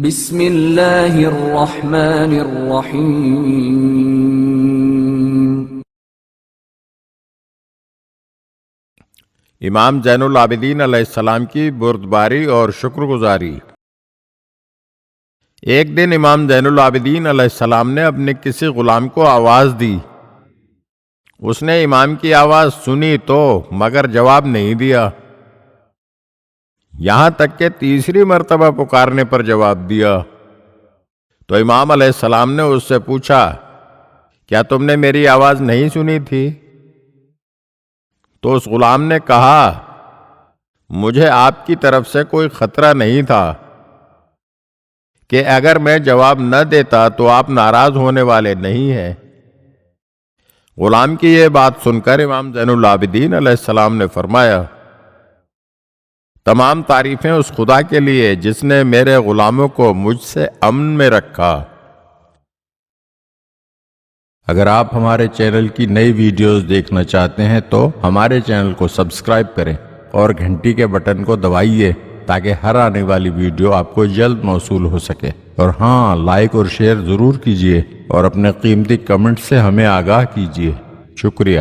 بسم اللہ الرحمن الرحیم۔ امام زین العابدین علیہ السلام کی بردباری اور شکر گزاری۔ ایک دن امام زین العابدین علیہ السلام نے اپنے کسی غلام کو آواز دی۔ اس نے امام کی آواز سنی تو مگر جواب نہیں دیا، یہاں تک کہ تیسری مرتبہ پکارنے پر جواب دیا تو امام علیہ السلام نے اس سے پوچھا، کیا تم نے میری آواز نہیں سنی تھی؟ تو اس غلام نے کہا، مجھے آپ کی طرف سے کوئی خطرہ نہیں تھا کہ اگر میں جواب نہ دیتا تو آپ ناراض ہونے والے نہیں ہیں۔ غلام کی یہ بات سن کر امام زین العابدین علیہ السلام نے فرمایا، تمام تعریفیں اس خدا کے لیے جس نے میرے غلاموں کو مجھ سے امن میں رکھا۔ اگر آپ ہمارے چینل کی نئی ویڈیوز دیکھنا چاہتے ہیں تو ہمارے چینل کو سبسکرائب کریں اور گھنٹی کے بٹن کو دبائیے تاکہ ہر آنے والی ویڈیو آپ کو جلد موصول ہو سکے، اور ہاں، لائک اور شیئر ضرور کیجیے اور اپنے قیمتی کمنٹ سے ہمیں آگاہ کیجیے۔ شکریہ۔